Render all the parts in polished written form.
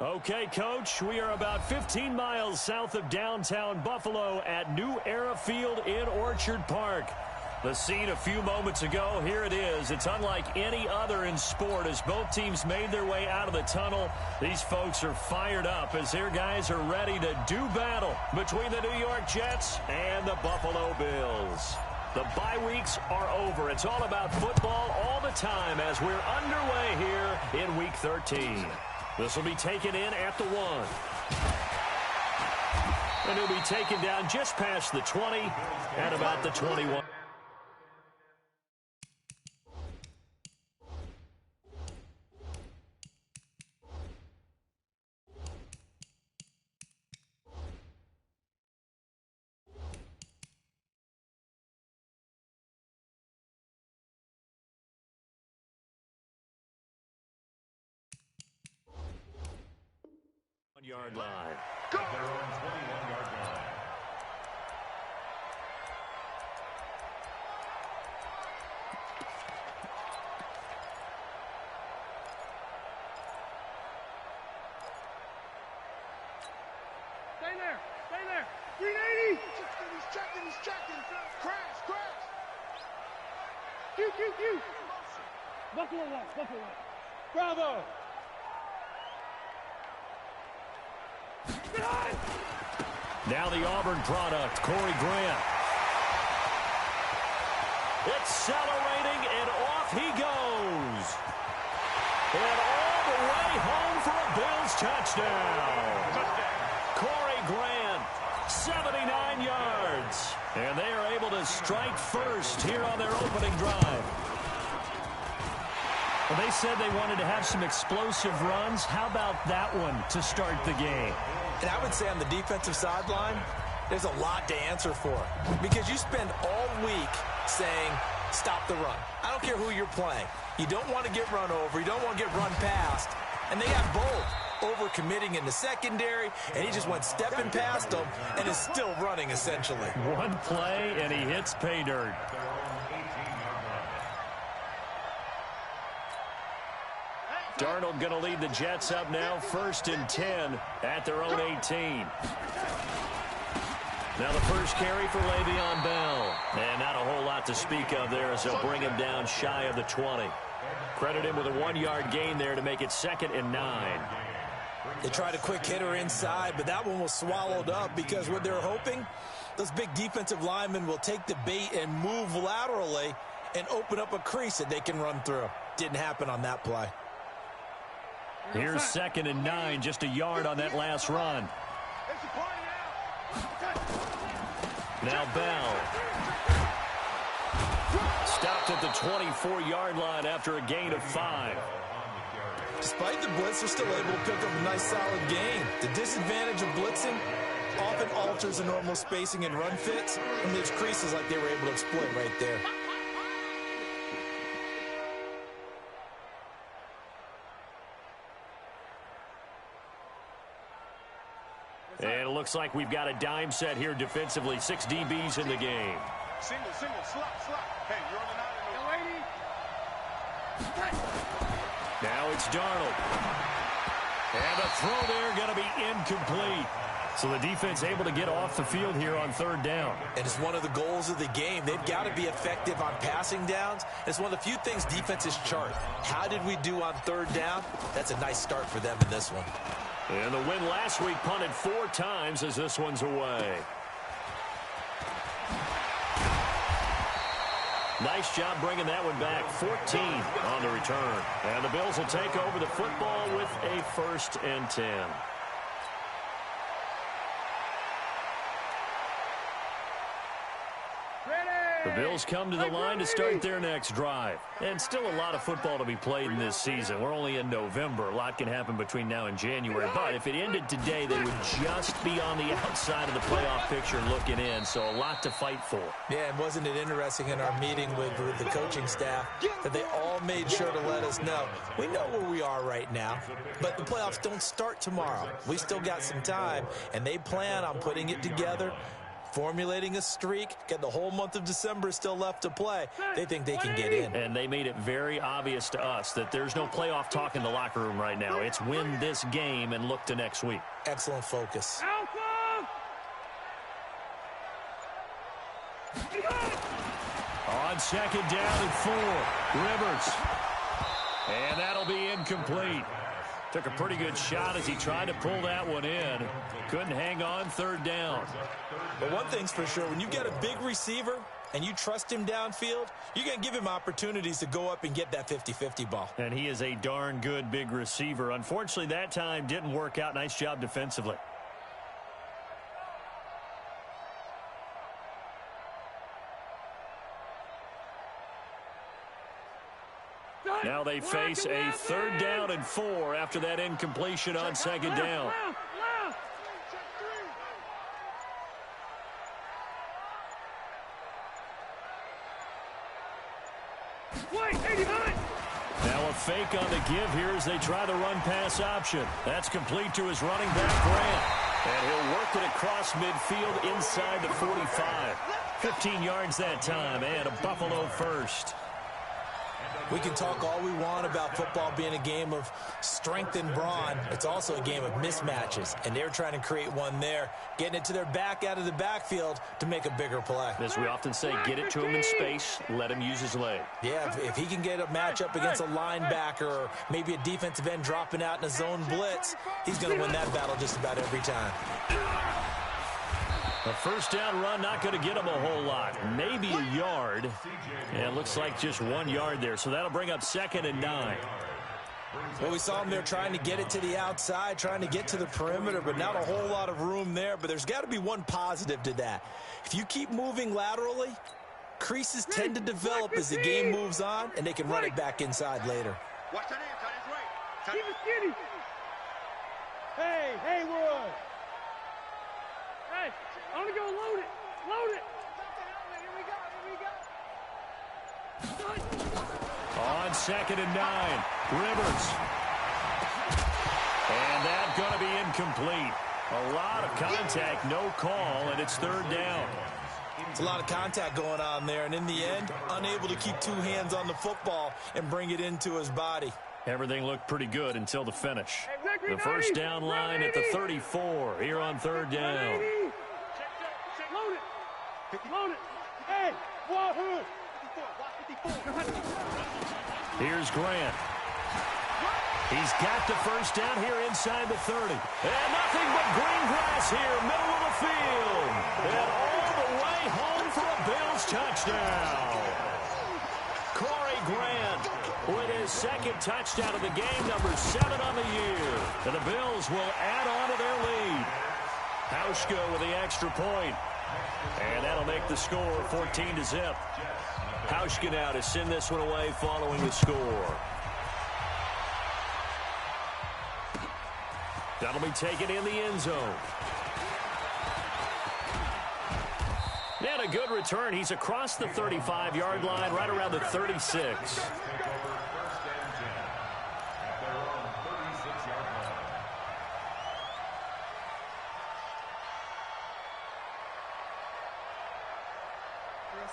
Okay, Coach, we are about 15 miles south of downtown Buffalo at New Era Field in Orchard Park. The scene a few moments ago, here it is. It's unlike any other in sport as both teams made their way out of the tunnel. These folks are fired up as their guys are ready to do battle between the New York Jets and the Buffalo Bills. The bye weeks are over. It's all about football all the time as we're underway here in Week 13. This will be taken in at the 1. And he'll be taken down just past the 20 at about the 21. Yard line. Go! At their own 21-yard line. Stay there. Stay there. 380. He's checking. Crash. Q. Buffalo one. Bravo. Now the Auburn product, Corey Grant. Accelerating, and off he goes. And all the way home for a Bills touchdown. Corey Grant, 79 yards. And they are able to strike first here on their opening drive. Well, they said they wanted to have some explosive runs. How about that one to start the game? And I would say on the defensive sideline, there's a lot to answer for. Because you spend all week saying, stop the run. I don't care who you're playing. You don't want to get run over. You don't want to get run past. And they got both. Over-committing in the secondary, and he just went stepping past them and is still running, essentially. One play, and he hits pay dirt. Darnold going to lead the Jets up now, 1st and 10 at their own 18. Now the first carry for Le'Veon Bell. And not a whole lot to speak of there as they'll bring him down shy of the 20. Credit him with a 1-yard gain there to make it 2nd and 9. They tried a quick hitter inside, but that one was swallowed up because what they're hoping, those big defensive linemen will take the bait and move laterally and open up a crease that they can run through. Didn't happen on that play. Here's 2nd and 9, just a yard on that last run. Now Bell. Stopped at the 24-yard line after a gain of 5. Despite the blitz, they're still able to pick up a nice solid gain. The disadvantage of blitzing often alters the normal spacing and run fits, and there's creases like they were able to exploit right there. And it looks like we've got a dime set here defensively. 6 DBs in the game. Single, slot. Hey, you're on the 9. Now it's Darnold. And the throw there going to be incomplete. So the defense able to get off the field here on 3rd down. And it's one of the goals of the game. They've got to be effective on passing downs. It's one of the few things defenses chart. How did we do on 3rd down? That's a nice start for them in this one. And the win last week punted 4 times as this one's away. Nice job bringing that one back. 14 on the return. And the Bills will take over the football with a 1st and 10. The Bills come to the line to start their next drive. And still a lot of football to be played in this season. We're only in November. A lot can happen between now and January. But if it ended today, they would just be on the outside of the playoff picture looking in. So a lot to fight for. Yeah, and wasn't it interesting in our meeting with the coaching staff that they all made sure to let us know. We know where we are right now, but the playoffs don't start tomorrow. We still got some time, and they plan on putting it together formulating a streak, get the whole month of December still left to play. They think they can get in. And they made it very obvious to us that there's no playoff talk in the locker room right now. It's win this game and look to next week. Excellent focus. On second down and 4, Rivers. And that'll be incomplete. Took a pretty good shot as he tried to pull that one in. Couldn't hang on third down. But one thing's for sure, when you get a big receiver and you trust him downfield, you're going to give him opportunities to go up and get that 50-50 ball. And he is a darn good big receiver. Unfortunately, that time didn't work out. Nice job defensively. Now they face a third down and 4 after that incompletion on second down. Now a fake on the give here as they try the run-pass option. That's complete to his running back, Grant. And he'll work it across midfield inside the 45. 15 yards that time, and a Buffalo first. We can talk all we want about football being a game of strength and brawn. It's also a game of mismatches, and they're trying to create one there, getting it to their back out of the backfield to make a bigger play. As we often say, get it to him in space, let him use his leg. Yeah, if he can get a matchup against a linebacker or maybe a defensive end dropping out in a zone blitz, he's going to win that battle just about every time. A first down run, not going to get him a whole lot. Maybe a yard. And it looks like just 1 yard there. So that'll bring up 2nd and 9. Well, we saw him there trying to get it to the outside, trying to get to the perimeter, but not a whole lot of room there. But there's got to be one positive to that. If you keep moving laterally, creases tend to develop as the game moves on, and they can run it back inside later. Watch that hands on his right. Keep it skinny. Hey, Haywood. Hey, I'm going to go load it. Load it. On 2nd and 9, Rivers. And that's going to be incomplete. A lot of contact, no call, and it's 3rd down. It's a lot of contact going on there, and in the end, unable to keep 2 hands on the football and bring it into his body. Everything looked pretty good until the finish. The first down line at the 34 here on 3rd down. Load it. Load it. Hey, Wahoo. Here's Grant. He's got the first down here inside the 30. And nothing but green grass here, middle of the field. And all the way home for a Bills touchdown. Corey Grant with his 2nd touchdown of the game, number 7 on the year. And the Bills will add on to their lead. Hauschka with the extra point. And that'll make the score 14-0. Hauschka now to send this one away following the score. That'll be taken in the end zone. And a good return. He's across the 35-yard line, right around the 36.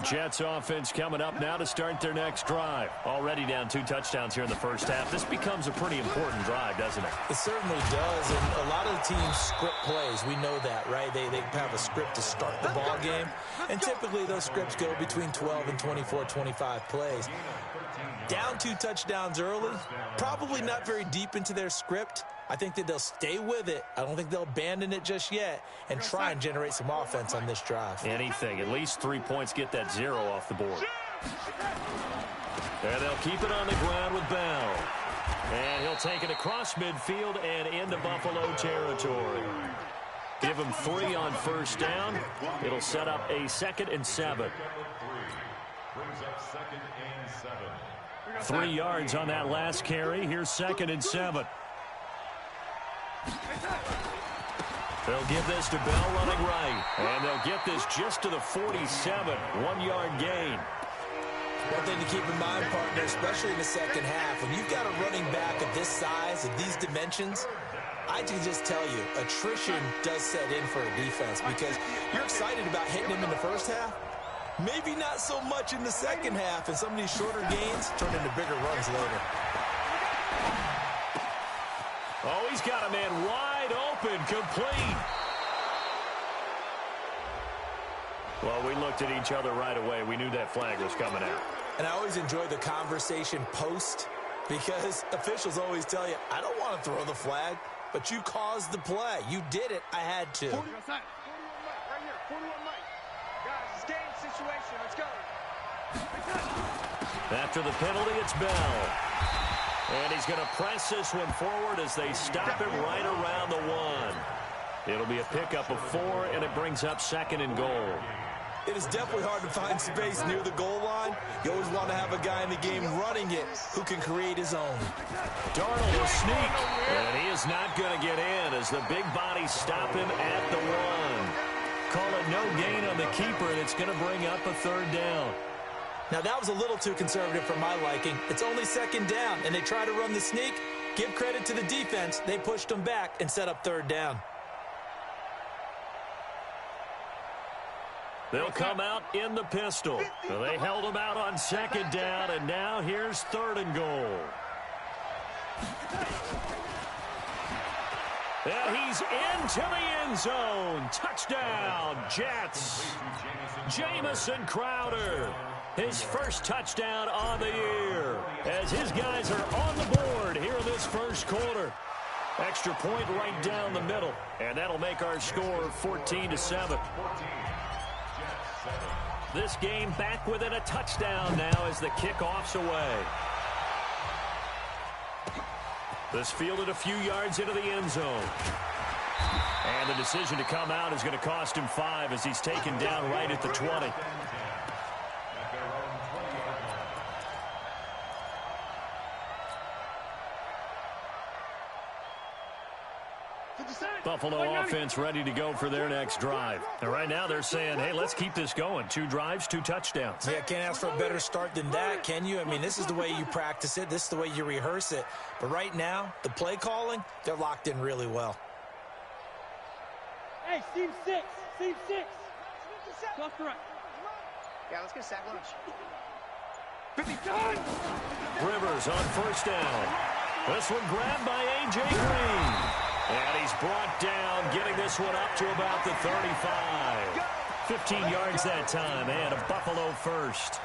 Jets offense coming up now to start their next drive. Already down 2 touchdowns here in the first half. This becomes a pretty important drive, doesn't it? It certainly does, and a lot of the teams script plays. We know that, right? They have a script to start the ball game, and typically those scripts go between 12 and 24, 25 plays. Down 2 touchdowns early, probably not very deep into their script. I think that they'll stay with it. I don't think they'll abandon it just yet and try and generate some offense on this drive. Anything. At least 3 points, get that 0 off the board. And they'll keep it on the ground with Bell. And he'll take it across midfield and into Buffalo territory. Give him 3 on first down. It'll set up a 2nd and 7. 3 yards on that last carry. Here's 2nd and 7. They'll give this to Bell running right. And they'll get this just to the 47. 1-yard gain. One thing to keep in mind, partner, especially in the second half, when you've got a running back of this size, of these dimensions, I can just tell you, attrition does set in for a defense because you're excited about hitting him in the first half. Maybe not so much in the second half, and some of these shorter gains turn into bigger runs later. Oh, he's got a man wide open, complete. Well, we looked at each other right away. We knew that flag was coming out. And I always enjoy the conversation post because officials always tell you, I don't want to throw the flag, but you caused the play. You did it. I had to. 41 Mike, right here. 41 Mike. Guys, it's game situation. Let's go. After the penalty, it's Bell. And he's going to press this one forward as they stop him right around the 1. It'll be a pickup of 4, and it brings up 2nd and goal. It is definitely hard to find space near the goal line. You always want to have a guy in the game running it who can create his own. Darnold will sneak, and he is not going to get in as the big bodies stop him at the 1. Call it no gain on the keeper, and it's going to bring up a 3rd down. Now, that was a little too conservative for my liking. It's only 2nd down, and they try to run the sneak. Give credit to the defense. They pushed them back and set up 3rd down. They'll come out in the pistol. So they held him out on 2nd down, and now here's 3rd and goal. And he's into the end zone. Touchdown, Jets. Jamison Crowder, his first touchdown on the year, as his guys are on the board here in this first quarter. Extra point right down the middle, and that'll make our score 14-7. This game back within a touchdown now as the kickoff's away. This fielded a few yards into the end zone. And the decision to come out is going to cost him 5 as he's taken down right at the 20. Buffalo offense ready to go for their next drive. And right now they're saying, hey, let's keep this going. 2 drives, 2 touchdowns. Yeah, can't ask for a better start than that, can you? I mean, this is the way you practice it. This is the way you rehearse it. But right now, the play calling, they're locked in really well. Hey, Team 6. Team 6. Left to right. Yeah, let's get a sack lunch. 50 done. Rivers on 1st down. This one grabbed by A.J. Green. And he's brought down, getting this one up to about the 35. 15 yards that time, and a Buffalo first.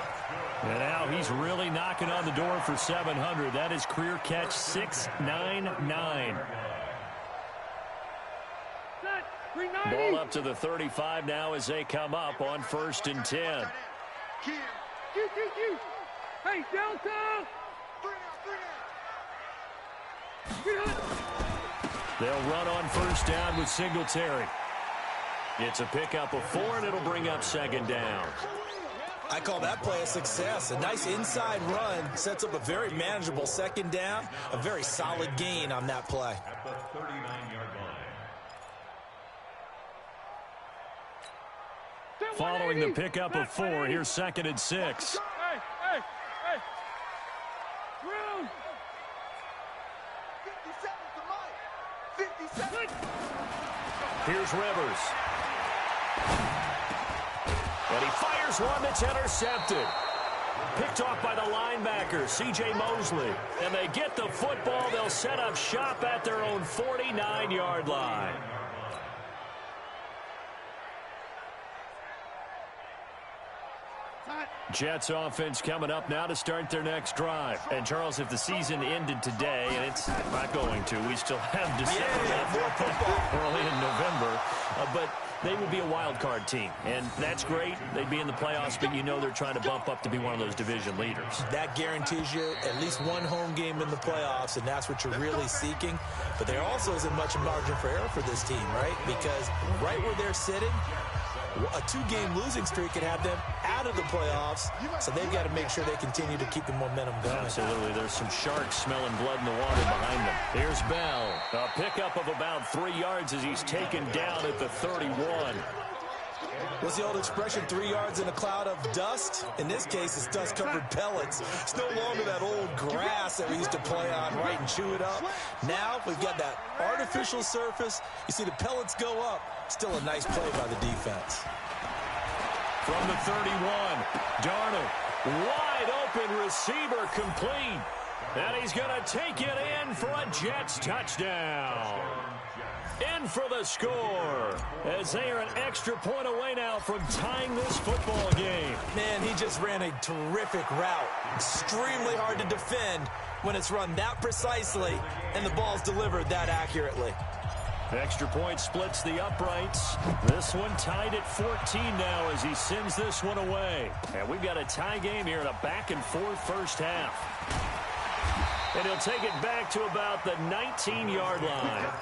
And now he's really knocking on the door for 700. That is career catch 699. Ball up to the 35 now as they come up on 1st and 10. Hey, Delta! They'll run on 1st down with Singletary. It's a pickup of 4, and it'll bring up 2nd down. I call that play a success. A nice inside run sets up a very manageable 2nd down. A very solid gain on that play. At the 39-yard line. Following the pickup of 4, here's 2nd and 6. Hey! Room! 57. Here's Rivers. And he fires one that's intercepted. Picked off by the linebacker, C.J. Mosley. And they get the football. They'll set up shop at their own 49-yard line. Jets offense coming up now to start their next drive. And, Charles, if the season ended today, and it's not going to, we still have December left, early in November, but they would be a wild card team. And that's great. They'd be in the playoffs, but you know they're trying to bump up to be one of those division leaders. That guarantees you at least one home game in the playoffs, and that's what you're really seeking. But there also isn't much margin for error for this team, right? Because right where they're sitting, a 2-game losing streak could have them out of the playoffs, so they've got to make sure they continue to keep the momentum going. Absolutely. There's some sharks smelling blood in the water behind them. Here's Bell. A pickup of about 3 yards as he's taken down at the 31. What's the old expression, 3 yards in a cloud of dust? In this case, it's dust-covered pellets. It's no longer that old grass that we used to play on, right, and chew it up. Now we've got that artificial surface. You see the pellets go up. Still a nice play by the defense. From the 31, Darnold, wide open receiver, complete. And he's going to take it in for a Jets touchdown. In for the score, as they are an extra point away now from tying this football game. Man, he just ran a terrific route. Extremely hard to defend when it's run that precisely and the ball's delivered that accurately. Extra point splits the uprights. This one tied at 14 now as he sends this one away. And we've got a tie game here in a back-and-forth first half. And he'll take it back to about the 19-yard line.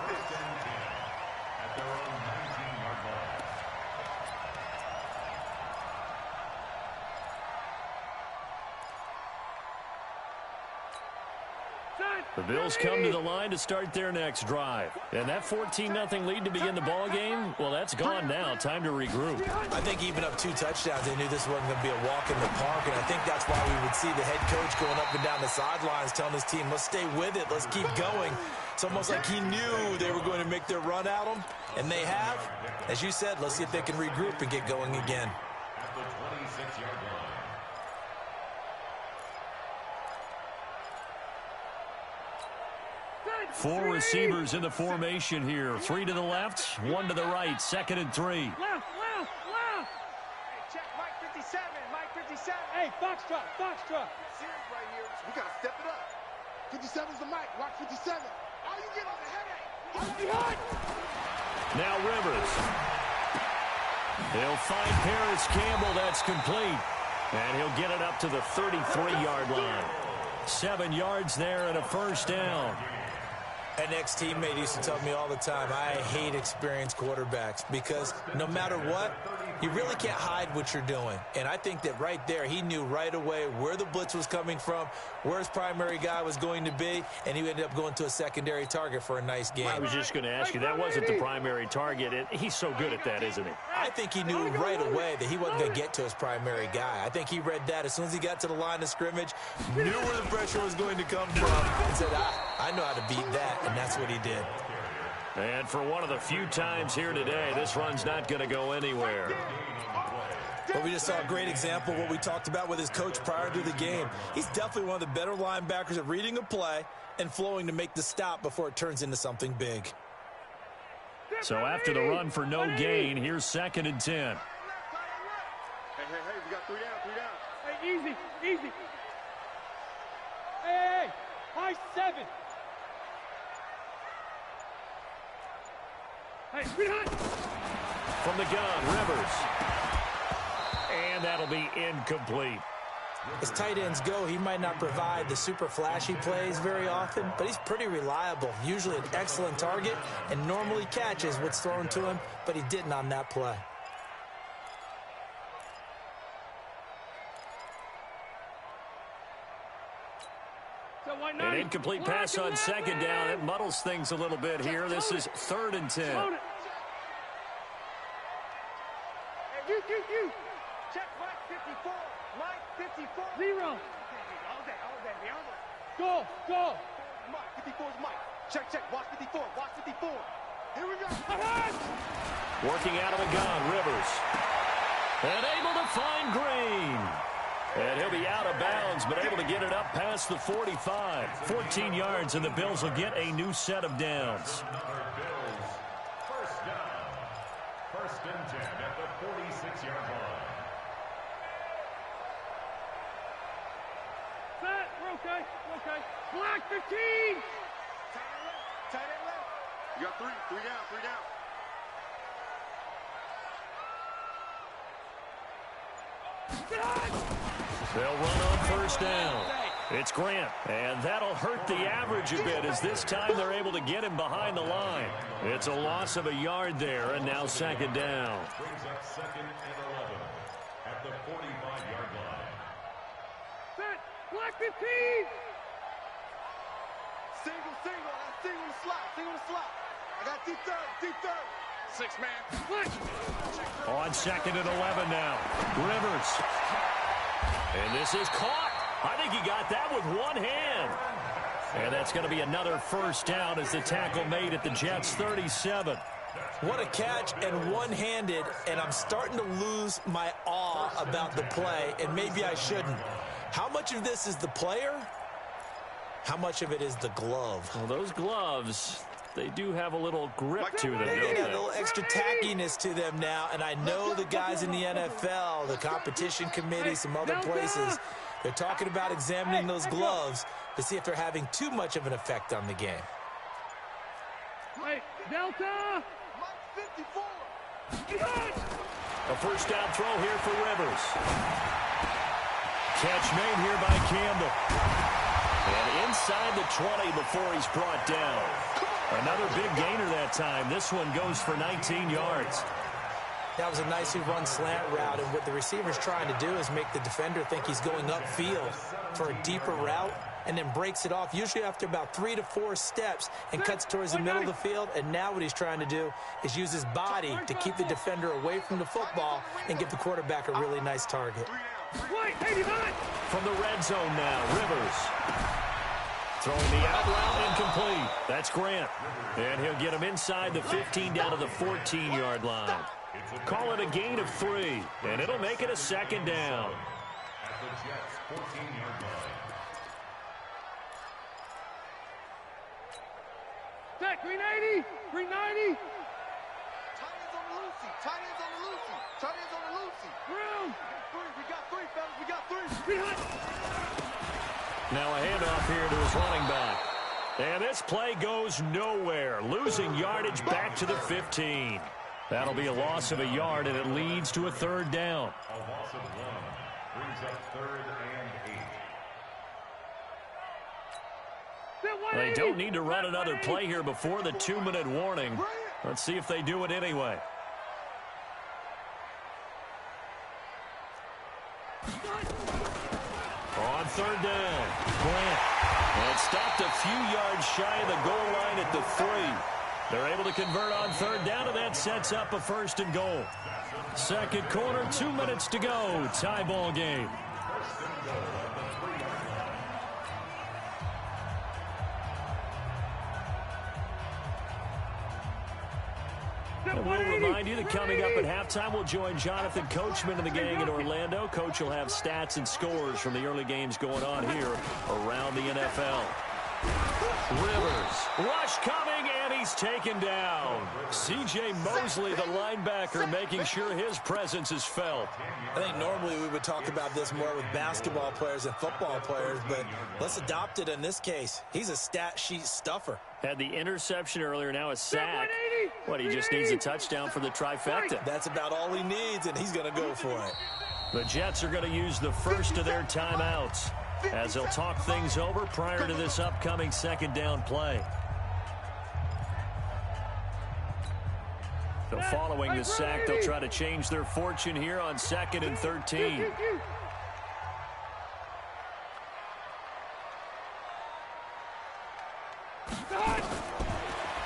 The Bills come to the line to start their next drive. And that 14-0 lead to begin the ball game, well, that's gone now. Time to regroup. I think even up 2 touchdowns, they knew this wasn't going to be a walk in the park. And I think that's why we would see the head coach going up and down the sidelines telling his team, let's stay with it, let's keep going. It's almost like he knew they were going to make their run at him. And they have. As you said, let's see if they can regroup and get going again. 4 receivers in the formation here. 3 to the left, 1 to the right. 2nd and 3. Left. Hey, check Mike 57. Mike 57. Hey, Foxtrot. Series right here. We got to step it up. 57's the mic. Watch 57. Oh, you get on the headache. Now Rivers. He'll find Paris Campbell. That's complete. And he'll get it up to the 33-yard line. 7 yards there and a first down. An ex-teammate used to tell me all the time, I hate experienced quarterbacks because no matter what, you really can't hide what you're doing. And I think that right there, he knew right away where the blitz was coming from, where his primary guy was going to be, and he ended up going to a secondary target for a nice game. I was just going to ask you, that wasn't the primary target, and he's so good at that, isn't he? I think he knew right away that he wasn't going to get to his primary guy. I think he read that as soon as he got to the line of scrimmage, knew where the pressure was going to come from, and said, I know how to beat that, and that's what he did. And for one of the few times here today, this run's not going to go anywhere. But we just saw a great example of what we talked about with his coach prior to the game. He's definitely one of the better linebackers at reading a play and flowing to make the stop before it turns into something big. So after the run for no gain, here's 2nd and 10. Hey, we got 3 down. Hey, easy. Hey, high 7. Hey, behind. From the gun, Rivers. And that'll be incomplete. As tight ends go, he might not provide the super flashy plays very often, but he's pretty reliable. Usually an excellent target and normally catches what's thrown to him, but he didn't on that play. An incomplete pass on 2nd down. It muddles things a little bit here. This is 3rd and 10. Hey, you. Check Mike 54. Mike 54. 0. All day. Go. Mike 54's Mike. Check. Watch 54. Here we go. Working out of the gun, Rivers. And able to find Green. And he'll be out of bounds, but able to get it up past the 45. 14 yards, and the Bills will get a new set of downs. First down. 1st and 10 at the 46-yard line. Set, we're okay. Black 15. Tight end left. You got 3 down. They'll run on 1st down. It's Grant, and that'll hurt the average a bit as this time they're able to get him behind the line. It's a loss of a yard there, and now 2nd down. Brings up 2nd and 11 at the 45-yard line. Set, Black 15. Single. I got single in the slot. I got deep third. On 2nd and 11 now. Rivers. And this is caught. I think he got that with one hand. And that's going to be another first down as the tackle made at the Jets' 37. What a catch, and one-handed, and I'm starting to lose my awe about the play, and maybe I shouldn't. How much of this is the player? How much of it is the glove? Well, those gloves, they do have a little grip to them, They don't get a they? little extra tackiness to them now, and I know the guys in the NFL, the competition committee, some other places, they're talking about examining those gloves to see if they're having too much of an effect on the game. Hey, Delta! Mike 54. A first down throw here for Rivers. Catch made here by Campbell. And inside the 20 before he's brought down. Another big gainer that time. This one goes for 19 yards. That was a nicely run slant route, and what the receiver's trying to do is make the defender think he's going upfield for a deeper route, and then breaks it off, usually after about 3 to 4 steps, and cuts towards the middle of the field. And now what he's trying to do is use his body to keep the defender away from the football and give the quarterback a really nice target. From the red zone now, Rivers. Throwing the out route incomplete. That's Grant. And he'll get him inside the 15 down to the 14-yard line. Call it a gain of 3, and it'll make it a second down. At the Jets' 14-yard line. Tech, 390! 390! Tight ends on the Lucy. Tight ends on the Lucy. Tight ends on the Lucy. Room! We got 3, fellas. We got 3. Now a handoff here to his running back. And this play goes nowhere. Losing yardage back to the 15. That'll be a loss of a yard, and it leads to a third down. A loss of 1 brings up 3rd and 8. They don't need to run another play here before the 2-minute warning. Let's see if they do it anyway. On 3rd down, Grant. And stopped a few yards shy of the goal line at the 3. They're able to convert on 3rd down, and that sets up a 1st and goal. Second quarter, 2 minutes to go. Tie ball game. And we'll remind you that coming up at halftime, we'll join Jonathan Coachman and the gang in Orlando. Coach will have stats and scores from the early games going on here around the NFL. Rivers, rush coming, and he's taken down. C.J. Mosley, the linebacker, making sure his presence is felt. I think normally we would talk about this more with basketball players and football players, but let's adopt it in this case. He's a stat sheet stuffer. Had the interception earlier, now a sack. What, he just needs a touchdown for the trifecta. That's about all he needs, and he's going to go for it. The Jets are going to use the first of their timeouts as they'll talk things over prior to this upcoming second down play. So following the sack, they'll try to change their fortune here on 2nd and 13.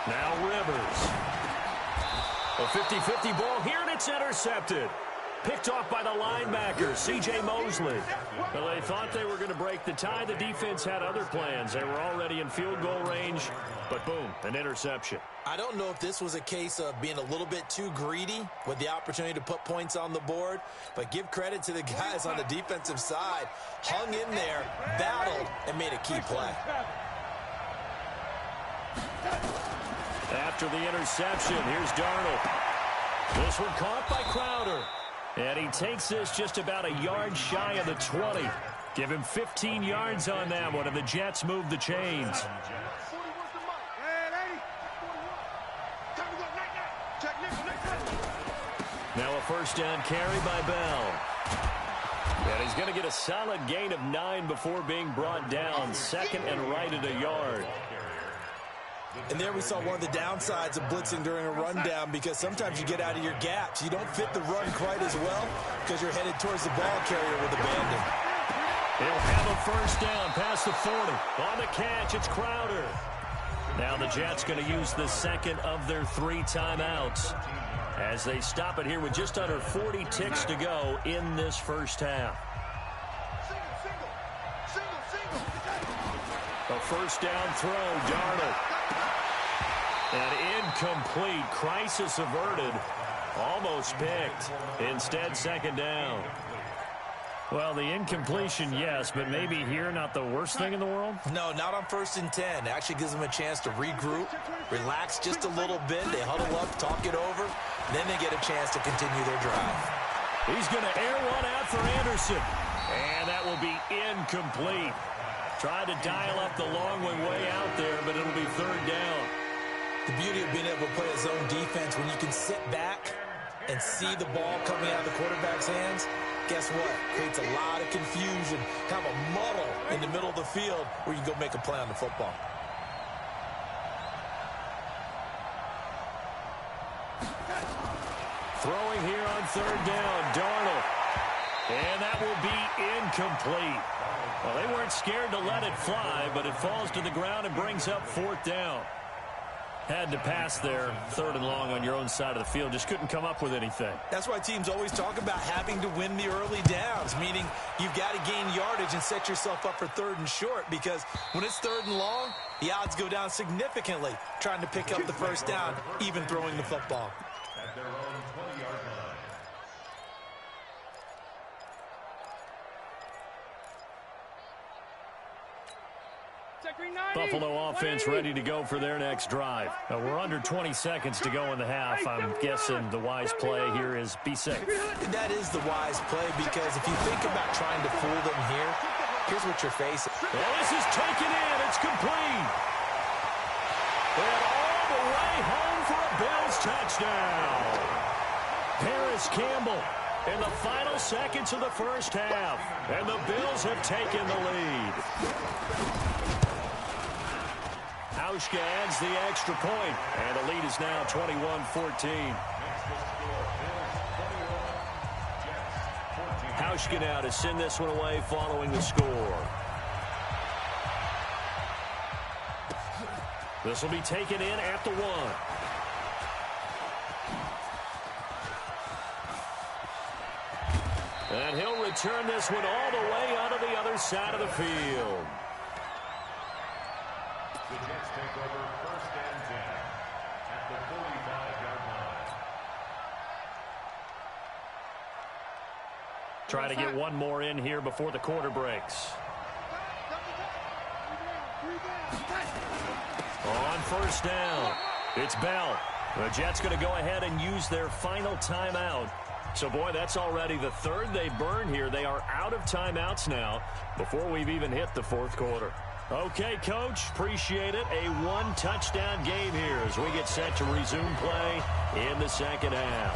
Now Rivers. A 50-50 ball here, and it's intercepted. Picked off by the linebacker, C.J. Mosley. Well, they thought they were going to break the tie. The defense had other plans. They were already in field goal range, but boom, an interception. I don't know if this was a case of being a little bit too greedy with the opportunity to put points on the board, but give credit to the guys on the defensive side. Hung in there, battled, and made a key play. After the interception, here's Darnold. This one caught by Crowder. And he takes this just about a yard shy of the 20. Give him 15 yards on that one, and the Jets move the chains. Now a first down carry by Bell. And he's going to get a solid gain of 9 before being brought down. 2nd and right at a yard. And there we saw one of the downsides of blitzing during a rundown, because sometimes you get out of your gaps. You don't fit the run quite as well because you're headed towards the ball carrier with abandon. He'll have a first down past the 40. On the catch, it's Crowder. Now the Jets going to use the second of their 3 timeouts as they stop it here with just under 40 ticks to go in this first half. A first down throw, Darnold. An incomplete, crisis averted, almost picked. Instead, second down. Well, the incompletion, yes, but maybe here not the worst thing in the world? No, not on 1st and 10. It actually gives them a chance to regroup, relax just a little bit. They huddle up, talk it over, then they get a chance to continue their drive. He's going to air one out for Anderson, and that will be incomplete. Tried to dial up the long one way out there, but it'll be third down. The beauty of being able to play a zone defense when you can sit back and see the ball coming out of the quarterback's hands, guess what? Creates a lot of confusion, kind of a muddle in the middle of the field where you can go make a play on the football. Throwing here on third down, Darnold. And that will be incomplete. Well, they weren't scared to let it fly, but it falls to the ground and brings up fourth down. Had to pass there, third and long on your own side of the field. Just couldn't come up with anything. That's why teams always talk about having to win the early downs, meaning you've got to gain yardage and set yourself up for third and short, because when it's third and long, the odds go down significantly trying to pick up the first down, even throwing the football. At their own 20-yard line. Buffalo offense ready to go for their next drive. We're under 20 seconds to go in the half. I'm guessing the wise play here is be safe. That is the wise play, because if you think about trying to fool them here, here's what you're facing. Well, this is taken in. It's complete. And all the way home for a Bills touchdown. Paris Campbell in the final seconds of the first half. And the Bills have taken the lead. Hauschka adds the extra point, and the lead is now 21-14. Hauschka now to send this one away following the score. This will be taken in at the 1. And he'll return this one all the way onto the other side of the field. The Jets take over 1st and 10 at the 45-yard line. Try to get one more in here before the quarter breaks. On first down, it's Bell. The Jets going to go ahead and use their final timeout. So, boy, that's already the third they burn here. They are out of timeouts now before we've even hit the fourth quarter. Okay, Coach, appreciate it. A one-touchdown game here as we get set to resume play in the second half.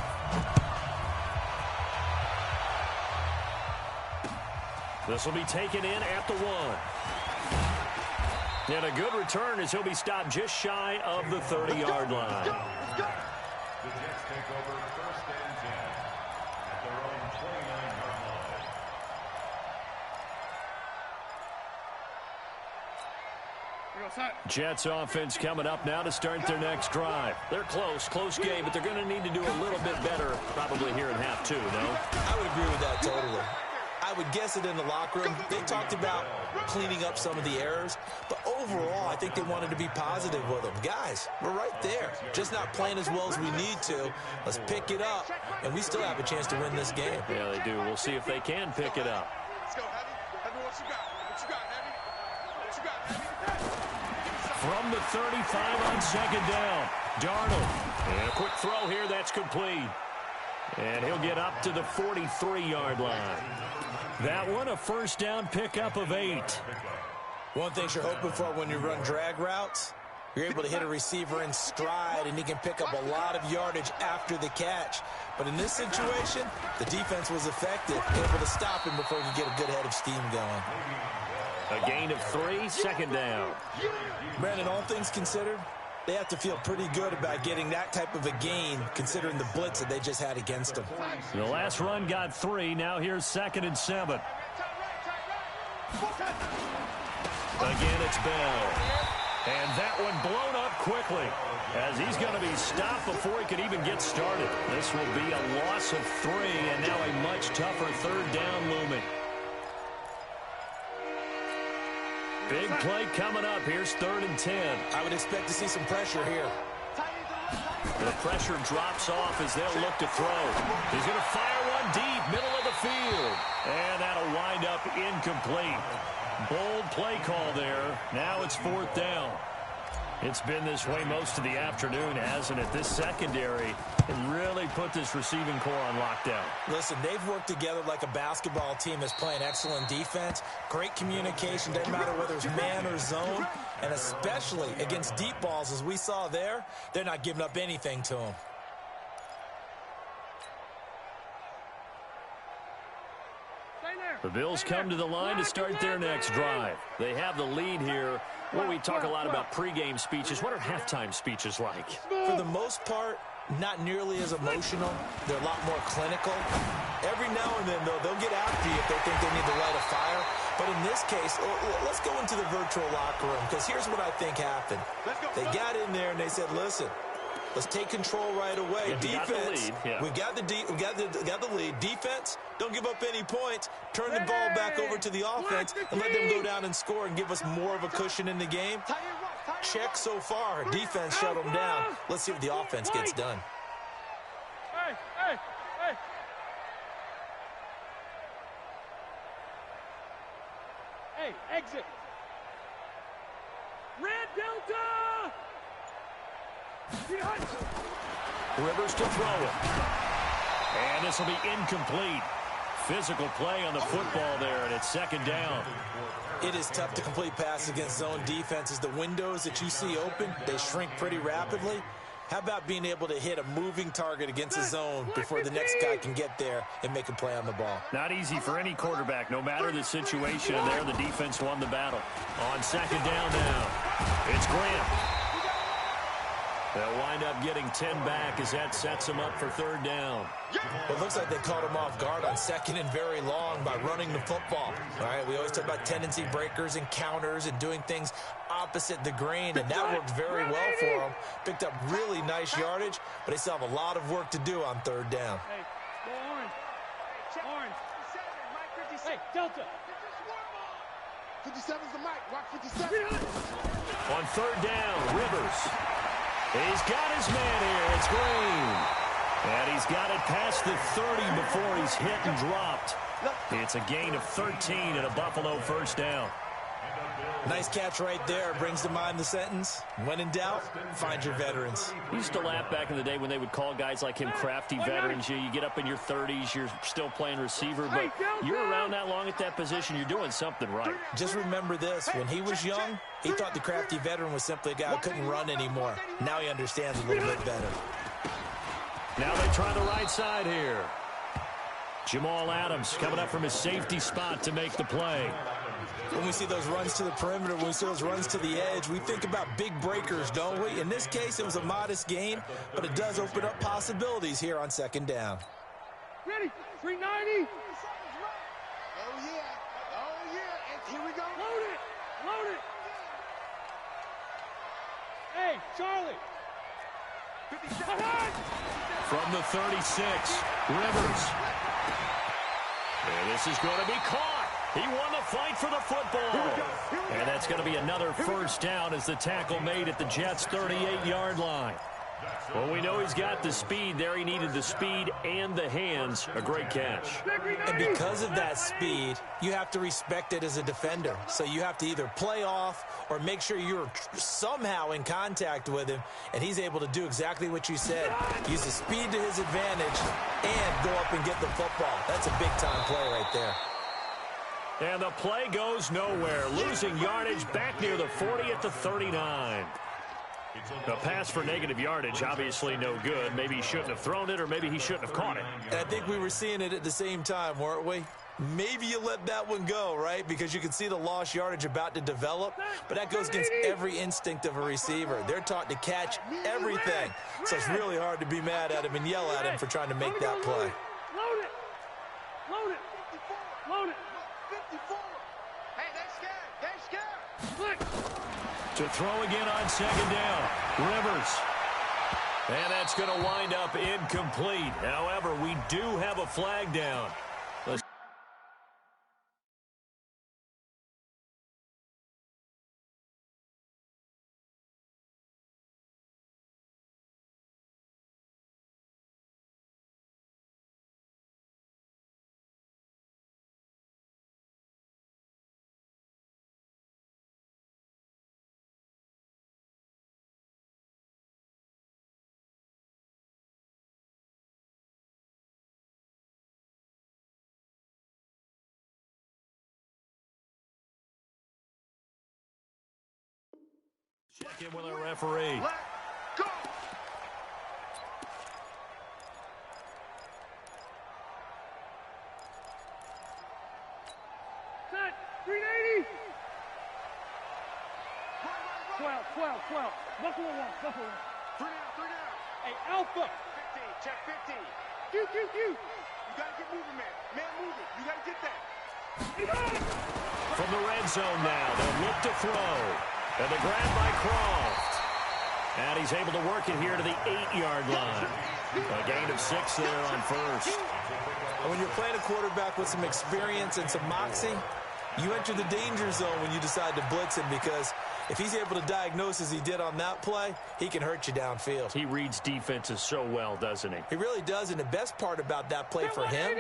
This will be taken in at the 1. And a good return as he'll be stopped just shy of the 30-yard line. The Jets take over 1st and 10 at their own 29-yard line. Jets offense coming up now to start their next drive. They're close game, but they're going to need to do a little bit better probably here in half 2, no? I would agree with that totally. I would guess it in the locker room. They talked about cleaning up some of the errors, but overall, I think they wanted to be positive with them. Guys, we're right there. Just not playing as well as we need to. Let's pick it up, and we still have a chance to win this game. Yeah, they do. We'll see if they can pick it up. Let's go, Heavy. Heavy, what you got? What you got, Heavy? What you got, Heavy? From the 35 on second down, Darnold. And a quick throw here, that's complete. And he'll get up to the 43-yard line. That one, a first down pickup of 8. One thing you're hoping for when you run drag routes, you're able to hit a receiver in stride, and he can pick up a lot of yardage after the catch. But in this situation, the defense was effective, able to stop him before he could get a good head of steam going. A gain of 3, second down. Brandon, all things considered, they have to feel pretty good about getting that type of a gain, considering the blitz that they just had against them. The last run got 3. Now here's 2nd and 7. Again, it's Bell. And that one blown up quickly as he's going to be stopped before he could even get started. This will be a loss of 3 and now a much tougher third down looming. Big play coming up. Here's 3rd and 10. I would expect to see some pressure here. The pressure drops off as they'll look to throw. He's going to fire one deep, middle of the field. And that'll wind up incomplete. Bold play call there. Now it's 4th down. It's been this way most of the afternoon, hasn't it? This secondary can really put this receiving core on lockdown. Listen, they've worked together like a basketball team that's playing excellent defense. Great communication, doesn't matter whether it's man or zone. And especially against deep balls, as we saw there, they're not giving up anything to them. The Bills come to the line to start their next drive. They have the lead here. Well, we talk a lot about pregame speeches. What are halftime speeches like? For the most part, not nearly as emotional. They're a lot more clinical. Every now and then, though, they'll get after you if they think they need to light a fire. But in this case, let's go into the virtual locker room, because here's what I think happened. They got in there and they said, listen, let's take control right away. Defense, we got the lead. Defense, don't give up any points. Turn the ball back over to the offense and let them go down and score and give us more of a cushion in the game. Check so far. Defense shut them down. Let's see what the offense gets done. Hey. Hey, exit. Red Delta! Rivers to throw it. And this will be incomplete. Physical play on the football there, and it's 2nd down. It is tough to complete passes against zone defenses. The windows that you see open, they shrink pretty rapidly. How about being able to hit a moving target against a zone before the next guy can get there and make a play on the ball? Not easy for any quarterback, no matter the situation. And there, the defense won the battle. On 2nd down now, it's Graham. They'll wind up getting 10 back as that sets them up for 3rd down. It looks like they caught him off guard on 2nd and very long by running the football. All right, we always talk about tendency breakers and counters and doing things opposite the grain, and that worked very well for them. Picked up really nice yardage, but they still have a lot of work to do on 3rd down. Hey, go orange. Orange. Hey, Delta. 57's the mic. Watch 57. On 3rd down, Rivers. He's got his man here. It's Green. And he's got it past the 30 before he's hit and dropped. It's a gain of 13 and a Buffalo 1st down. Nice catch right there. Brings to mind the sentence, when in doubt, find your veterans. We used to laugh back in the day when they would call guys like him crafty veterans. You get up in your 30s, you're still playing receiver, but you're around that long at that position, you're doing something right. Just remember this, when he was young, he thought the crafty veteran was simply a guy who couldn't run anymore. Now he understands a little bit better. Now they try the right side here. Jamal Adams coming up from his safety spot to make the play. When we see those runs to the perimeter, when we see those runs to the edge, we think about big breakers, don't we? In this case, it was a modest gain, but it does open up possibilities here on 2nd down. Ready? 390. Oh, yeah. And here we go. Load it. Hey, Charlie. From the 36, Rivers. And this is going to be caught. He won the fight for the football. And that's going to be another 1st down as the tackle made at the Jets' 38-yard line. Well, we know he's got the speed there. He needed the speed and the hands. A great catch. And because of that speed, you have to respect it as a defender. So you have to either play off or make sure you're somehow in contact with him, and he's able to do exactly what you said. Use the speed to his advantage and go up and get the football. That's a big-time play right there. And the play goes nowhere. Losing yardage back near the 40 at the 39. The pass for negative yardage, obviously no good. Maybe he shouldn't have thrown it, or maybe he shouldn't have caught it. And I think we were seeing it at the same time, weren't we? Maybe you let that one go, right? Because you can see the lost yardage about to develop, but that goes against every instinct of a receiver. They're taught to catch everything. So it's really hard to be mad at him and yell at him for trying to make that play. Load it. Hey, they scared. They scared. Look. To throw again on second down. Rivers. And that's going to wind up incomplete. However, we do have a flag down. Check in with our referee. Let go. Set. 380. 12. Buffalo 1. Buffalo 1. Three down. Hey, Alpha. 15. Check 15. Q. You got to get moving, man. Man moving. You got to get that. From the red zone now, they'll look to throw. And the grab by Croft. And he's able to work it here to the 8-yard line. A gain of 6 there on first. When you're playing a quarterback with some experience and some moxie, you enter the danger zone when you decide to blitz him, because if he's able to diagnose as he did on that play, he can hurt you downfield. He reads defenses so well, doesn't he? He really does, and the best part about that play for him,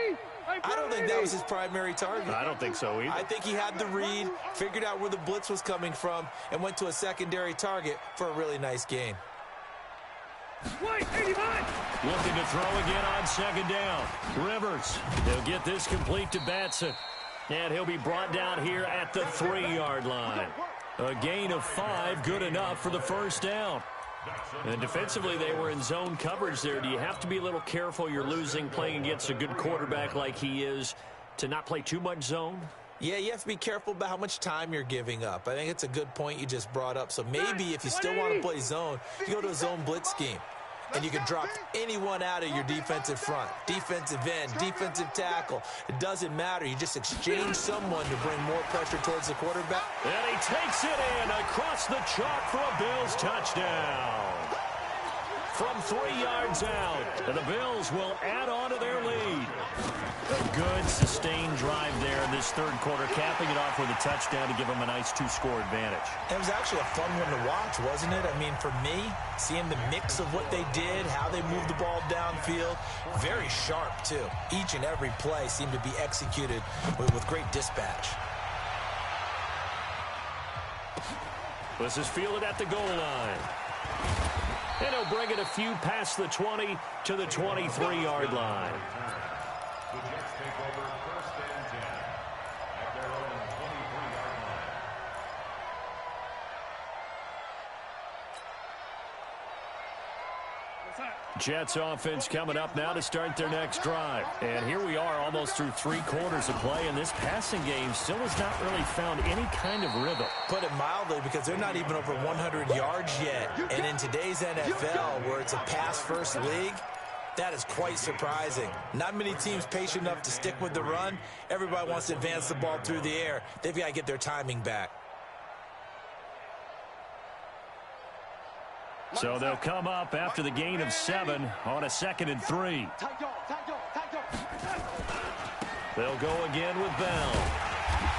I don't think that was his primary target. I don't think so either. I think he had the read, figured out where the blitz was coming from, and went to a secondary target for a really nice gain. White, 85. Looking to throw again on second down. Rivers. They'll get this complete to Batson. And he'll be brought down here at the 3-yard line. A gain of 5, good enough for the first down. And defensively, they were in zone coverage there. Do you have to be a little careful? You're losing playing against a good quarterback like he is to not play too much zone? Yeah, you have to be careful about how much time you're giving up. I think it's a good point you just brought up. So maybe if you still want to play zone, you go to a zone blitz scheme. And you can drop anyone out of your defensive front. Defensive end, defensive tackle. It doesn't matter. You just exchange someone to bring more pressure towards the quarterback. And he takes it in across the chalk for a Bills touchdown. From 3 yards out, and the Bills will add on to their lead. A good sustained drive there in this third quarter, capping it off with a touchdown to give them a nice 2-score advantage. It was actually a fun one to watch, wasn't it? I mean, for me, seeing the mix of what they did, how they moved the ball downfield, very sharp, too. Each and every play seemed to be executed with great dispatch. This is fielded at the goal line. And he'll bring it a few past the 20 to the 23-yard line. The Jets take over 1st and 10 at their own 23-yard line. Jets offense coming up now to start their next drive. And here we are almost through 3 quarters of play, and this passing game still has not really found any kind of rhythm. Put it mildly, because they're not even over 100 yards yet. And in today's NFL, where it's a pass-first league, that is quite surprising. Not many teams patient enough to stick with the run. Everybody wants to advance the ball through the air. They've got to get their timing back. So they'll come up after the gain of 7 on a 2nd and 3. They'll go again with Bell.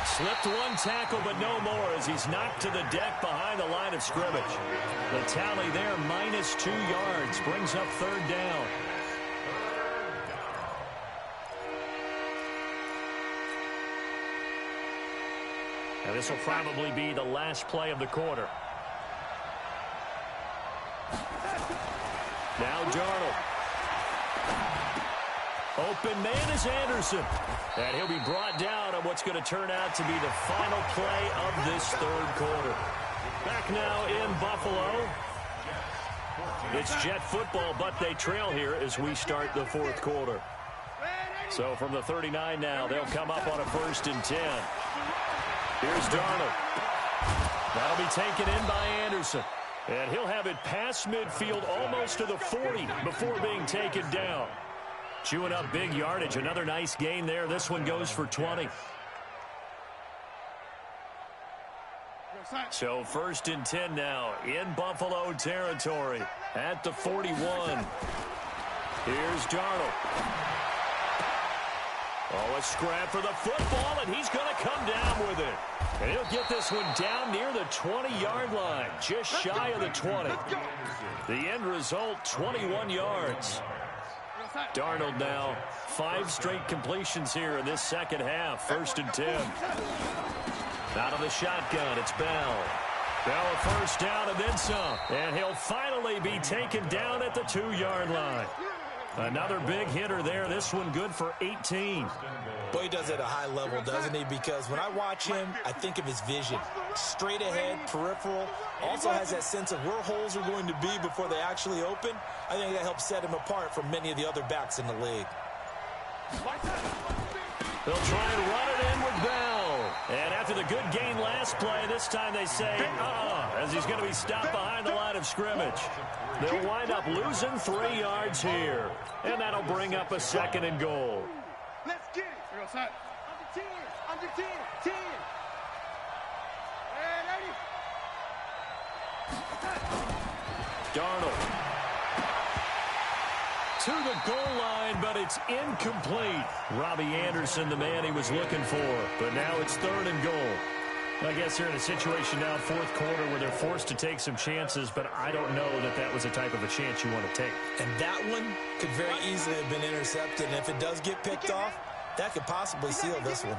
Slipped one tackle, but no more as he's knocked to the deck behind the line of scrimmage. The tally there, minus 2 yards, brings up 3rd down. And this will probably be the last play of the quarter. Now Darnold. Open man is Anderson. And he'll be brought down on what's going to turn out to be the final play of this 3rd quarter. Back now in Buffalo. It's Jet football, but they trail here as we start the 4th quarter. So from the 39 now, they'll come up on a 1st and 10. Here's Darnold. That'll be taken in by Anderson. And he'll have it past midfield almost to the 40 before being taken down. Chewing up big yardage. Another nice gain there. This one goes for 20. So 1st and 10 now in Buffalo territory at the 41. Here's Darnold. Oh, a scrap for the football, and he's going to come down with it. And he'll get this one down near the 20-yard line, just shy of the 20. The end result, 21 yards. Darnold now, 5 straight completions here in this second half, 1st and 10. Out of the shotgun, it's Bell. Bell a first down and then some. And he'll finally be taken down at the 2-yard line. Another big hitter there. This one good for 18. Boy, he does it at a high level, doesn't he? Because when I watch him, I think of his vision. Straight ahead, peripheral. Also has that sense of where holes are going to be before they actually open. I think that helps set him apart from many of the other backs in the league. They'll try and run it in with Bell. And after the good gain last play, this time they say, as he's going to be stopped behind the line of scrimmage. They'll wind up losing 3 yards here. And that'll bring up a 2nd and goal. Let's get it. Under 10. Under 10. 10. Darnold. To the goal line, but it's incomplete. Robbie Anderson, the man he was looking for. But now it's 3rd and goal. I guess they're in a situation now, 4th quarter, where they're forced to take some chances, but I don't know that that was the type of a chance you want to take. And that one could very easily have been intercepted, and if it does get picked off, that could possibly seal this one.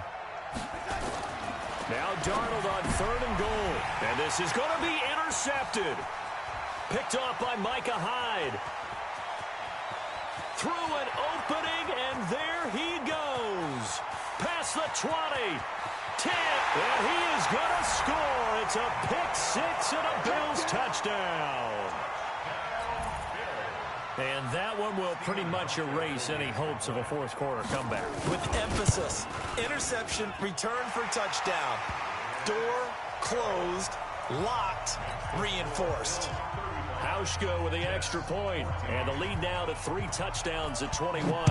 Now Darnold on 3rd and goal, and this is going to be intercepted. Picked off by Micah Hyde. Through an opening, and there he goes. Past the 20. 10, and he is going to score. It's a pick-6 and a Bills touchdown. And that one will pretty much erase any hopes of a 4th quarter comeback. With emphasis, interception, return for touchdown. Door closed, locked, reinforced. Hauschka with the extra point, and the lead now to 3 touchdowns at 21.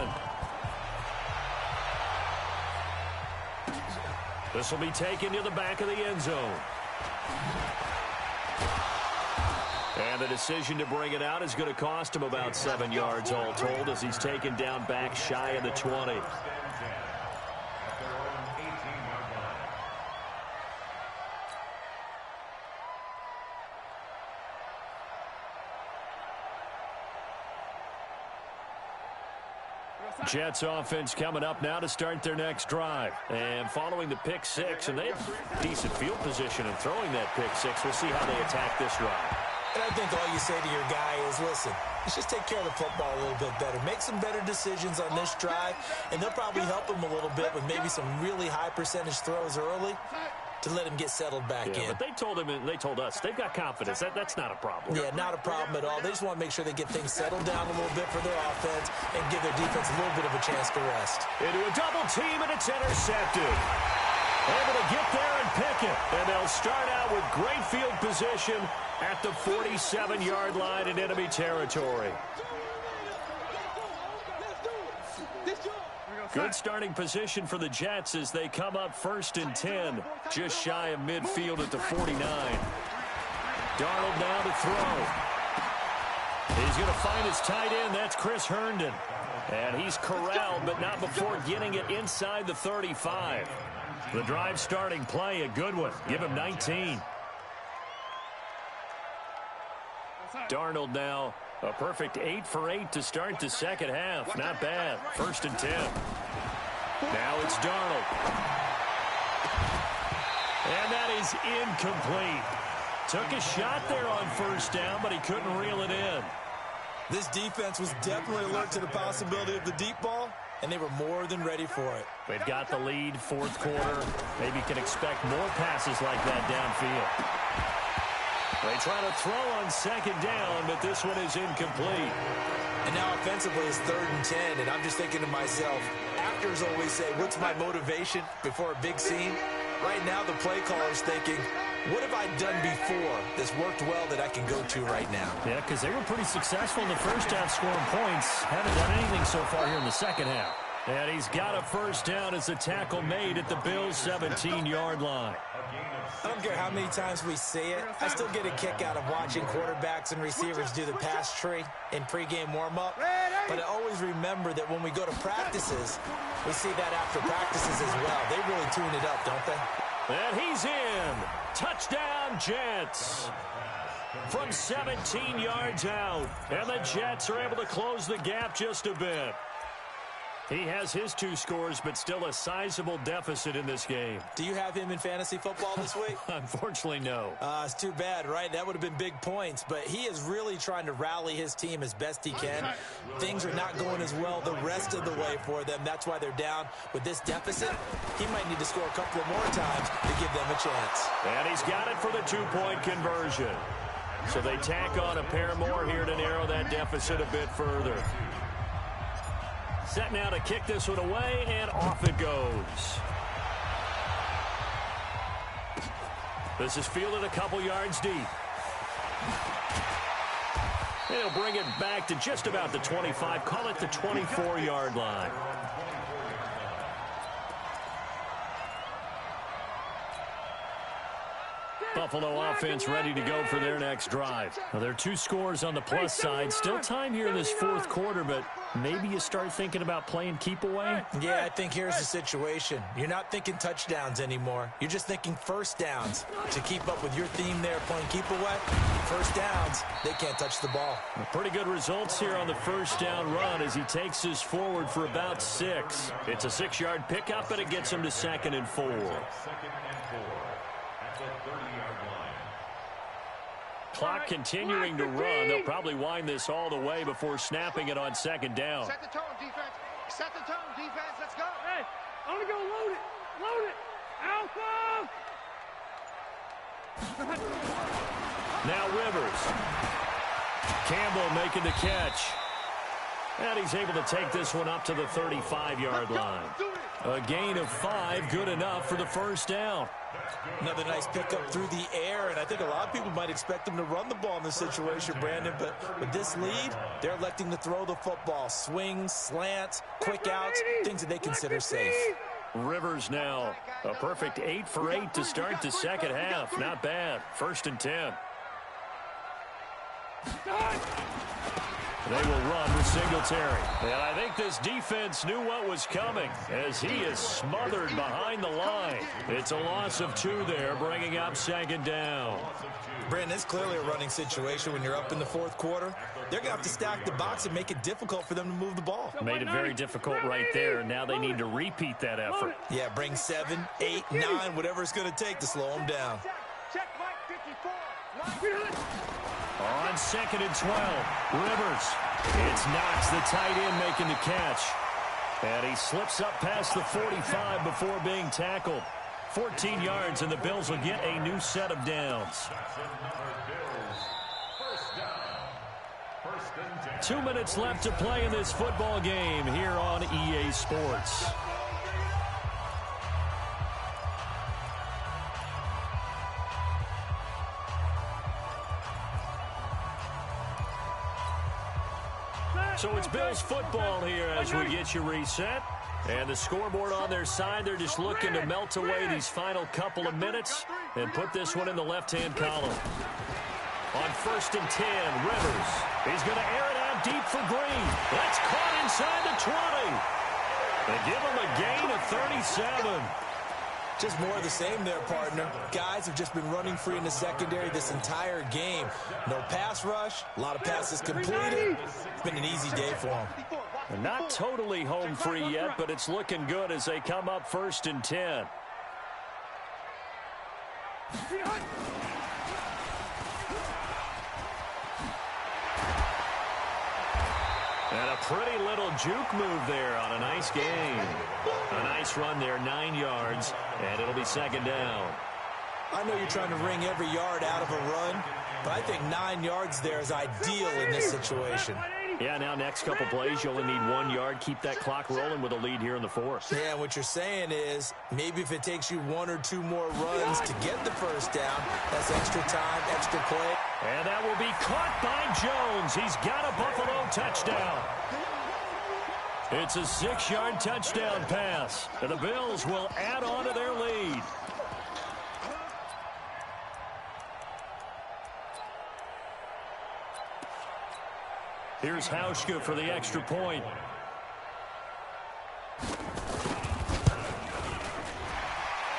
This will be taken to the back of the end zone. And the decision to bring it out is going to cost him about 7 yards all told as he's taken down back shy of the 20. Jets offense coming up now to start their next drive. And following the pick-6, and they have decent field position in throwing that pick-6. We'll see how they attack this drive. And I think all you say to your guy is, listen, let's just take care of the football a little bit better. Make some better decisions on this drive, and they'll probably help him a little bit with maybe some really high percentage throws early to let him get settled back in. But they told him, and they told us, they've got confidence. That's not a problem. Yeah, not a problem at all. They just want to make sure they get things settled down a little bit for their offense and give their defense a little bit of a chance to rest. Into a double team, and it's intercepted. Able to get there and pick it. And they'll start out with great field position at the 47-yard line in enemy territory. Good starting position for the Jets as they come up 1st and 10, just shy of midfield at the 49. Darnold now to throw. He's going to find his tight end. That's Chris Herndon. And he's corralled, but not before getting it inside the 35. The drive starting play, a good one. Give him 19. Darnold now a perfect 8 for 8 to start the second half. Not bad. 1st and 10. Now it's Darnold. And that is incomplete. Took a shot there on 1st down, but he couldn't reel it in. This defense was definitely alert to the possibility of the deep ball, and they were more than ready for it. They've got the lead, 4th quarter. Maybe can expect more passes like that downfield. They try to throw on 2nd down, but this one is incomplete. And now offensively it's 3rd and 10, and I'm just thinking to myself, actors always say, what's my motivation before a big scene? Right now the play caller's thinking, what have I done before that's worked well that I can go to right now? Yeah, because they were pretty successful in the first half scoring points. Haven't done anything so far here in the second half. And he's got a 1st down as the tackle made at the Bills' 17-yard line. I don't care how many times we see it. I still get a kick out of watching quarterbacks and receivers do the pass tree in pregame warm-up. But I always remember that when we go to practices, we see that after practices as well. They really tune it up, don't they? And he's in. Touchdown, Jets. From 17 yards out. And the Jets are able to close the gap just a bit. He has his 2 scores, but still a sizable deficit in this game. Do you have him in fantasy football this week? Unfortunately, no. It's too bad, right? That would have been big points, but he is really trying to rally his team as best he can. Things are not going as well the rest of the way for them. That's why they're down. With this deficit, he might need to score a couple of more times to give them a chance. And he's got it for the 2-point conversion. So they tack on a pair more here to narrow that deficit a bit further. Set now to kick this one away, and off it goes. This is fielded a couple yards deep. And he'll bring it back to just about the 25, call it the 24-yard line. Buffalo offense ready to go for their next drive. Now, there are 2 scores on the plus side. Still time here in this 4th quarter, but maybe you start thinking about playing keep away? Yeah, I think here's the situation. You're not thinking touchdowns anymore. You're just thinking first downs. To keep up with your theme there, playing keep away, first downs, they can't touch the ball. Pretty good results here on the first down run as he takes this forward for about 6. It's a 6-yard pickup, and it gets him to 2nd and 4. Clock continuing to run. They'll probably wind this all the way before snapping it on 2nd down. Set the tone, defense. Set the tone, defense. Let's go. Hey, I'm going to go load it. Load it. Alpha! Now Rivers. Campbell making the catch. And he's able to take this one up to the 35-yard line. A gain of 5, good enough for the first down. Another nice pickup through the air, and I think a lot of people might expect them to run the ball in this situation, Brandon, but with this lead, they're electing to throw the football. Swings, slants, quick outs, things that they consider safe. Rivers now a perfect 8 for 8 to start the second half. Not bad. 1st and 10. They will run with Singletary. And I think this defense knew what was coming as he is smothered behind the line. It's a loss of 2 there, bringing up 2nd down. Brandon, it's clearly a running situation when you're up in the 4th quarter. They're going to have to stack the box and make it difficult for them to move the ball. Made it very difficult right there. Now they need to repeat that effort. Yeah, bring 7, 8, 9, whatever it's going to take to slow them down. Check Mike 54. On 2nd and 12, Rivers. It's Knox, the tight end, making the catch. And he slips up past the 45 before being tackled. 14 yards, and the Bills will get a new set of downs. 2 minutes left to play in this football game here on EA Sports. So it's Bills football here as we get you reset. And the scoreboard on their side, they're just looking to melt away these final couple of minutes and put this one in the left-hand column. On 1st and 10, Rivers. He's going to air it out deep for Green. That's caught inside the 20. They give him a gain of 37. Just more of the same there, partner. Guys have just been running free in the secondary this entire game. No pass rush, a lot of passes completed. It's been an easy day for them. Not totally home free yet, but it's looking good as they come up 1st and 10. And a pretty little juke move there on a nice game. A nice run there, 9 yards, and it'll be 2nd down. I know you're trying to wring every yard out of a run, but I think 9 yards there is ideal in this situation. Yeah, now next couple plays, you only need 1 yard. Keep that clock rolling with a lead here in the 4th. Yeah, what you're saying is maybe if it takes you 1 or 2 more runs to get the first down, that's extra time, extra play. And that will be caught by Jones. He's got a Buffalo touchdown. It's a 6-yard touchdown pass. And the Bills will add on to their lead. Here's Hauschka for the extra point.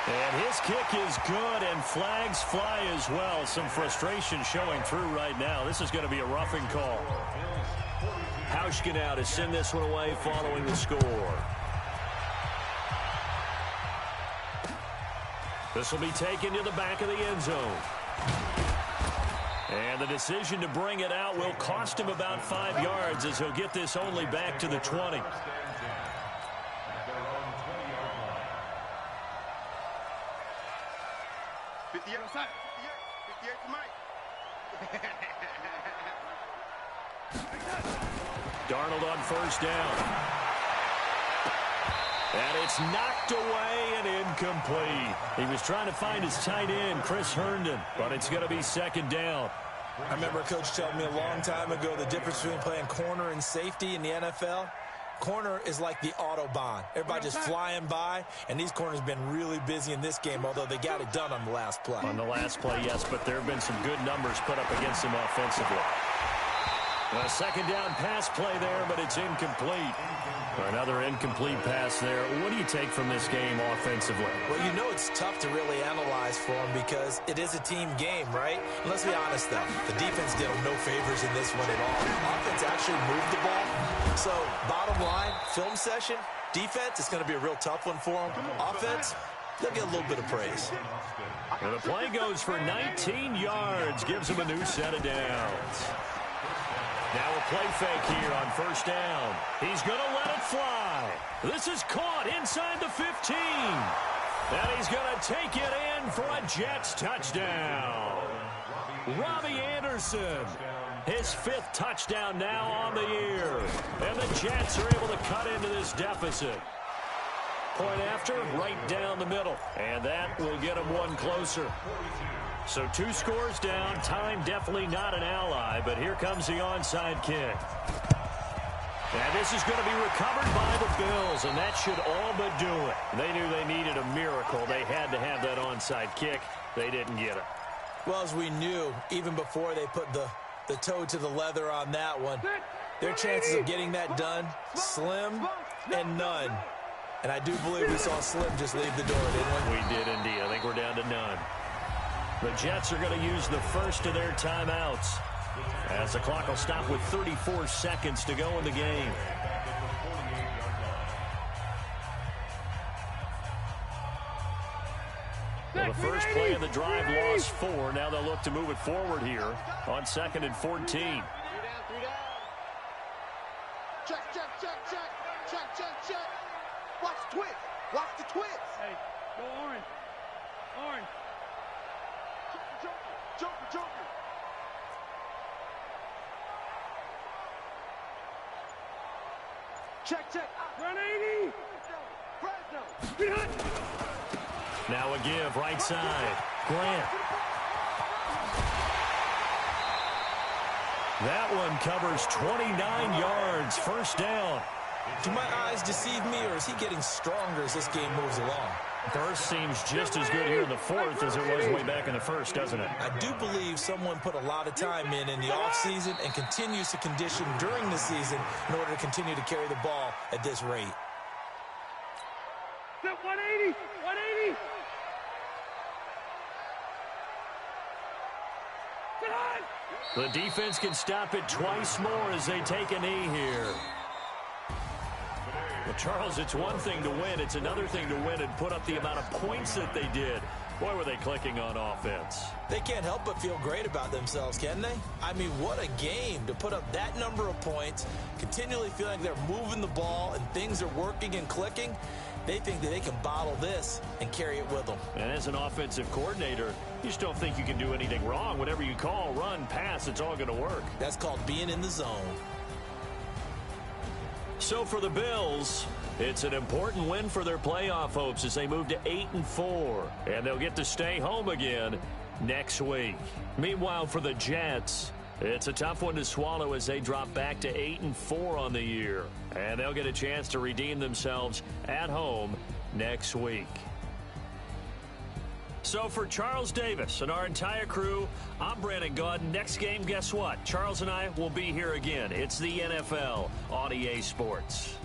And his kick is good, and flags fly as well. Some frustration showing through right now. This is going to be a roughing call. Hauschka now to send this one away following the score. This will be taken to the back of the end zone. And the decision to bring it out will cost him about 5 yards as he'll get this only back to the 20. 58 outside. 58 to Mike. Darnold on first down. And it's knocked away and incomplete. He was trying to find his tight end, Chris Herndon, but it's going to be second down. I remember a coach telling me a long time ago the difference between playing corner and safety in the NFL. Corner is like the Autobahn. Everybody just flying by, and these corners have been really busy in this game, although they got it done on the last play. On the last play, yes, but there have been some good numbers put up against him offensively. A second down pass play there, but it's incomplete. Another incomplete pass there. What do you take from this game offensively? Well, you know it's tough to really analyze for them because it is a team game, right? And let's be honest, though. The defense did them no favors in this one at all. Offense actually moved the ball. So, bottom line, film session, defense, it's going to be a real tough one for them. Offense, they'll get a little bit of praise. And the play goes for 19 yards, gives them a new set of downs. Now a play fake here on first down. He's going to let it fly. This is caught inside the 15. And he's going to take it in for a Jets touchdown. Robbie Anderson, his 5th touchdown now on the year. And the Jets are able to cut into this deficit. Point after, right down the middle. And that will get them one closer. So 2 scores down. Time definitely not an ally, but here comes the onside kick. And this is going to be recovered by the Bills, and that should all but do it. They knew they needed a miracle. They had to have that onside kick. They didn't get it. Well, as we knew, even before they put the toe to the leather on that one, their chances of getting that done, slim and none. And I do believe we saw Slim just leave the door, didn't we? We did indeed. I think we're down to none. The Jets are going to use the first of their timeouts as the clock will stop with 34 seconds to go in the game. Well, the first play of the drive lost 4. Now they'll look to move it forward here on 2nd and 14. 3 down. Check. Watch the twist. Watch the twist. Hey, go orange. Orange. Joker. Check. Run 80. Fresno. Behind. Now a give, right side. Grant. That one covers 29 yards. First down. Do my eyes deceive me, or is he getting stronger as this game moves along? Burst seems just as good here in the 4th as it was way back in the 1st, doesn't it? I do believe someone put a lot of time in the offseason and continues to condition during the season in order to continue to carry the ball at this rate. 180. The defense can stop it twice more as they take a knee here. Well, Charles, it's one thing to win. It's another thing to win and put up the amount of points that they did. Boy, were they clicking on offense. They can't help but feel great about themselves, can they? I mean, what a game to put up that number of points, continually feel like they're moving the ball and things are working and clicking. They think that they can bottle this and carry it with them. And as an offensive coordinator, you just don't think you can do anything wrong. Whatever you call, run, pass, it's all going to work. That's called being in the zone. So for the Bills, it's an important win for their playoff hopes as they move to 8-4. And they'll get to stay home again next week. Meanwhile, for the Jets, it's a tough one to swallow as they drop back to 8-4 on the year. And they'll get a chance to redeem themselves at home next week. So for Charles Davis and our entire crew, I'm Brandon Gaudin. Next game, guess what? Charles and I will be here again. It's the NFL on EA Sports.